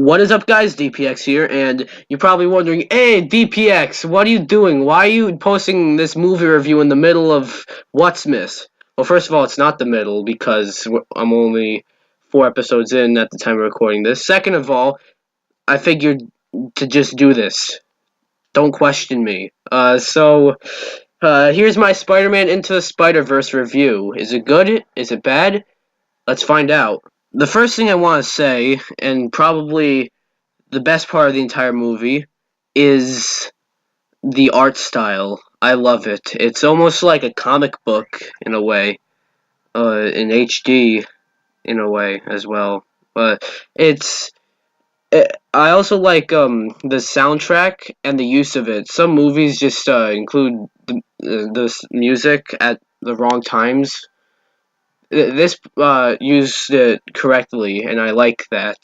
What is up, guys? DPX here, and you're probably wondering, hey, DPX, what are you doing? Why are you posting this movie review in the middle of What's Miss? Well, first of all, it's not the middle, because I'm only 4 episodes in at the time of recording this. Second of all, I figured to just do this. Don't question me. Here's my Spider-Man Into the Spider-Verse review. Is it good? Is it bad? Let's find out. The first thing I want to say, and probably the best part of the entire movie, is the art style. I love it. It's almost like a comic book in a way, in HD in a way as well. But I also like the soundtrack and the use of it. Some movies just include this music at the wrong times. This used it correctly, and I like that.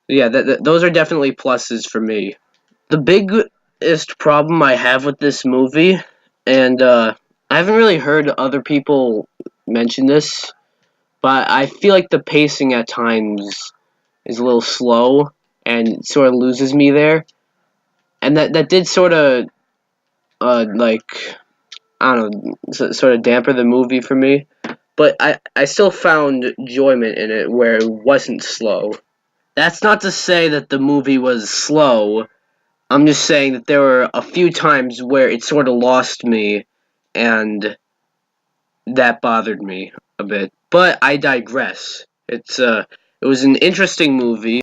Yeah, those are definitely pluses for me. The biggest problem I have with this movie, and I haven't really heard other people mention this, but I feel like the pacing at times is a little slow and sort of loses me there. And that did sort of, like, I don't know, sort of damper the movie for me. But I still found enjoyment in it where it wasn't slow. That's not to say that the movie was slow. I'm just saying that there were a few times where it sort of lost me, and that bothered me a bit. But I digress. It was an interesting movie.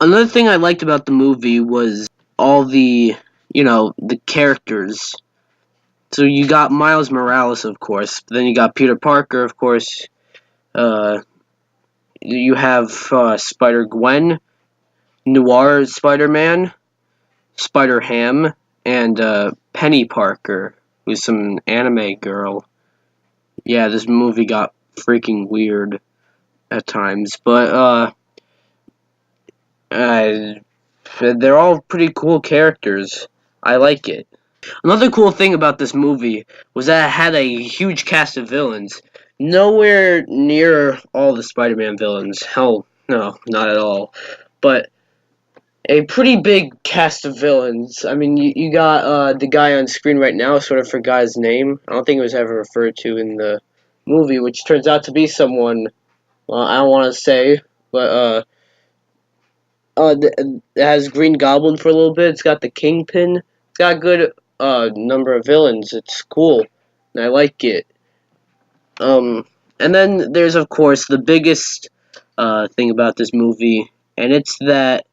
Another thing I liked about the movie was all the characters. So you got Miles Morales, of course. Then you got Peter Parker, of course. Uh, you have Spider-Gwen, Noir Spider-Man, Spider-Ham, and Penny Parker, who's some anime girl. Yeah, this movie got freaking weird at times, but they're all pretty cool characters. I like it. Another cool thing about this movie was that it had a huge cast of villains. Nowhere near all the Spider-Man villains. Hell, no, not at all. But a pretty big cast of villains. I mean, you got the guy on screen right now, sort of forgot his name. I don't think it was ever referred to in the movie, which turns out to be someone, I don't want to say, but it has Green Goblin for a little bit. It's got the Kingpin. It's got a good number of villains. It's cool, and I like it. And then there's, of course, the biggest thing about this movie, and it's that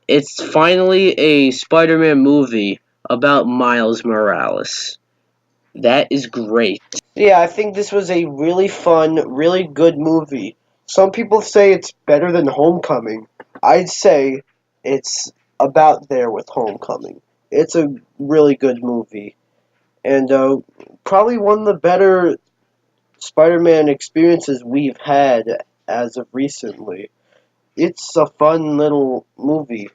it's finally a Spider-Man movie about Miles Morales. That is great. Yeah, I think this was a really fun, really good movie. Some people say it's better than Homecoming. I'd say it's about there with Homecoming. It's a really good movie. And probably one of the better Spider-Man experiences we've had as of recently. It's a fun little movie.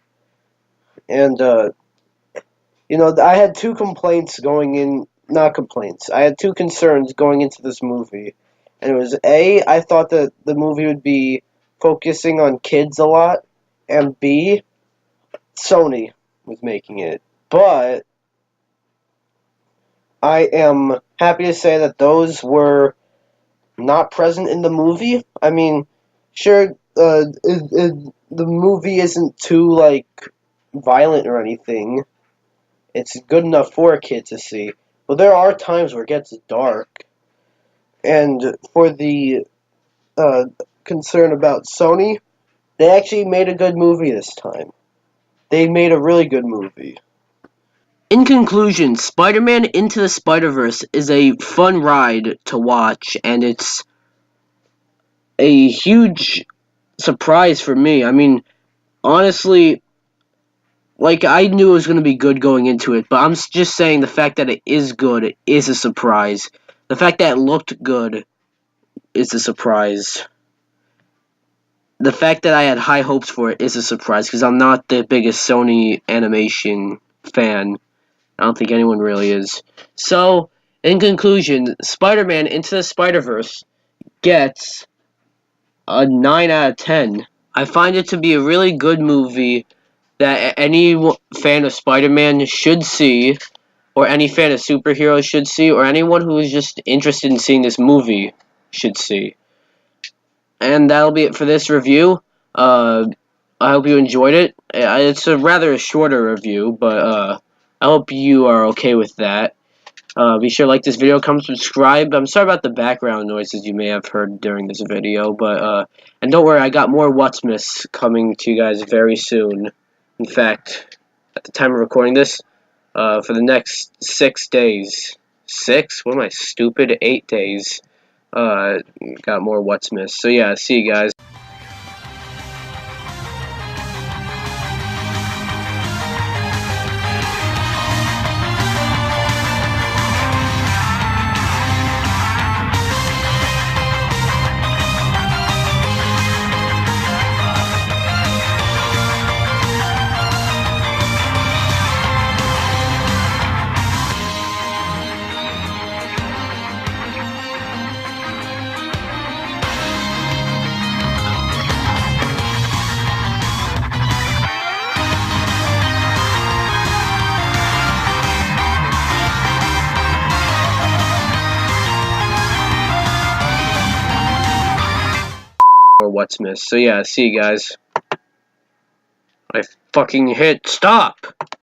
And, I had two complaints going in, not complaints, I had two concerns going into this movie. And it was A, I thought that the movie would be focusing on kids a lot, and B, Sony was making it. But I am happy to say that those were not present in the movie. I mean, sure, the movie isn't too, like, violent or anything. It's good enough for a kid to see. But there are times where it gets dark. And for the concern about Sony, they actually made a good movie this time. They made a really good movie. In conclusion, Spider-Man Into the Spider-Verse is a fun ride to watch, and it's a huge surprise for me. I mean, honestly, like, I knew it was going to be good going into it, but I'm just saying the fact that it is good is a surprise. The fact that it looked good is a surprise. The fact that I had high hopes for it is a surprise, because I'm not the biggest Sony animation fan. I don't think anyone really is. So, in conclusion, Spider-Man Into the Spider-Verse gets a 9 out of 10. I find it to be a really good movie that any fan of Spider-Man should see, or any fan of superheroes should see, or anyone who is just interested in seeing this movie should see. And that'll be it for this review. I hope you enjoyed it. It's a rather shorter review, but I hope you are okay with that. Be sure to like this video, comment, subscribe. I'm sorry about the background noises you may have heard during this video, but and don't worry, I got more What's coming to you guys very soon. In fact, at the time of recording this, for the next 6 days. 6? What am I, stupid? 8 days. Got more What's So yeah, see you guys. Or What's So yeah, see you guys. I fucking hit stop!